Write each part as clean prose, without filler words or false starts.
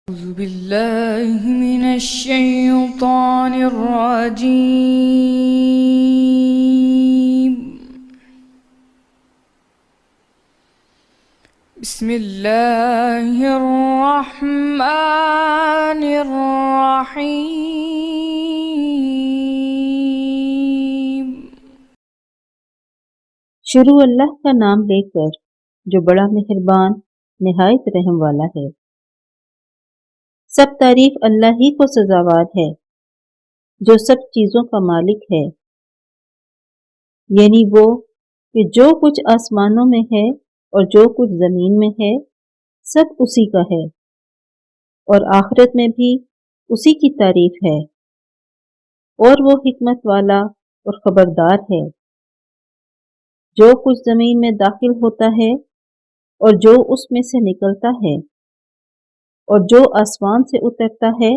أعوذ بالله من الشيطان الرجيم. بسم الله الرحمن الرحيم. شروع اللہ کا نام لے کر جو بڑا مہربان نہایت رحم والا ہے۔ سب تعریف اللہ ہی کو سزاوار ہے جو سب چیزوں کا مالک ہے، یعنی وہ کہ جو کچھ آسمانوں میں ہے اور جو کچھ زمین میں ہے سب اسی کا ہے، اور آخرت میں بھی اسی کی تعریف ہے، اور وہ حکمت والا اور خبردار ہے۔ جو کچھ زمین میں داخل ہوتا ہے اور جو اس میں سے نکلتا ہے، اور جو آسمان سے اترتا ہے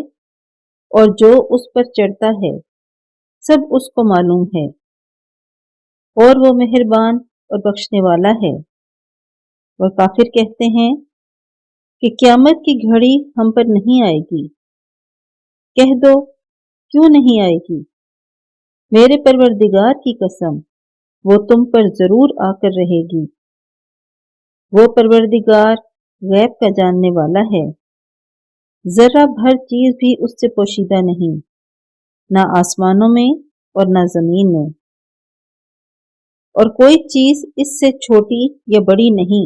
اور جو اس پر چڑھتا ہے، سب اس کو معلوم ہے، اور وہ مہربان اور بخشنے والا ہے۔ اور کافر کہتے ہیں کہ قیامت کی گھڑی ہم پر نہیں آئے گی۔ کہہ دو کیوں نہیں آئے گی؟ میرے پروردگار کی قسم وہ تم پر ضرور آ کر رہے گی۔ وہ پروردگار غیب کا جاننے والا ہے، ذرہ بھر چیز بھی اس سے پوشیدہ نہیں، نہ آسمانوں میں اور نہ زمین میں، اور کوئی چیز اس سے چھوٹی یا بڑی نہیں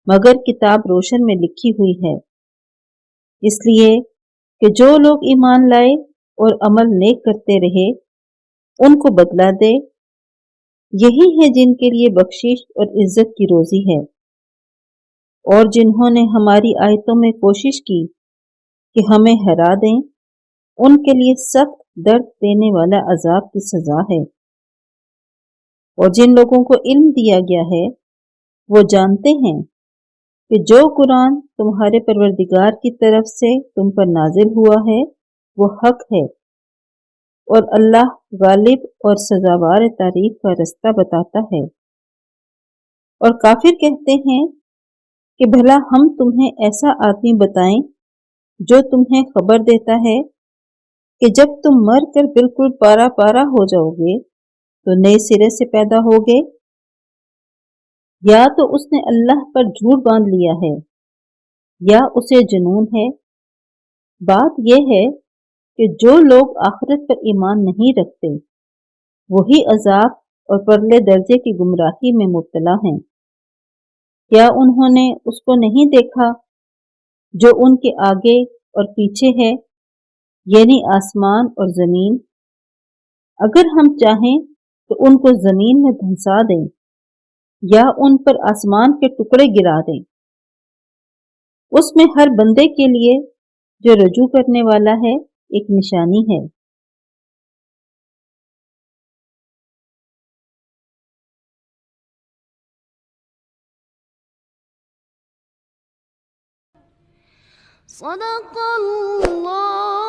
مگر کتاب روشن میں لکھی ہوئی ہے، اس لیے کہ جو لوگ ایمان لائے اور عمل نیک کرتے رہے ان کو بدلہ دے، یہی ہے جن کے لیے بخشش اور عزت کی روزی ہے۔ اور جنہوں نے ہماری آیتوں میں کوشش کی کہ ہمیں ہرا دیں، ان کے لیے سخت درد دینے والا عذاب کی سزا ہے۔ اور جن لوگوں کو علم دیا گیا ہے وہ جانتے ہیں کہ جو قرآن تمہارے پروردگار کی طرف سے تم پر نازل ہوا ہے وہ حق ہے، اور اللہ غالب اور سزاوار تعریف کا رستہ بتاتا ہے۔ اور کافر کہتے ہیں کہ بھلا ہم تمہیں ایسا آدمی بتائیں جو تمہیں خبر دیتا ہے کہ جب تم مر کر بالکل پارا پارا ہو جاؤ گے تو نئے سرے سے پیدا ہوگے، یا تو اس نے اللہ پر جھوٹ باندھ لیا ہے یا اسے جنون ہے۔ بات یہ ہے کہ جو لوگ آخرت پر ایمان نہیں رکھتے وہی عذاب اور پرلے درجے کی گمراہی میں مبتلا ہیں۔ کیا انہوں نے اس کو نہیں دیکھا جو ان کے آگے اور پیچھے ہے، یعنی آسمان اور زمین؟ اگر ہم چاہیں تو ان کو زمین میں دھنسا دیں یا ان پر آسمان کے ٹکڑے گرا دیں۔ اس میں ہر بندے کے لیے جو رجوع کرنے والا ہے ایک نشانی ہے۔ صدق اللہ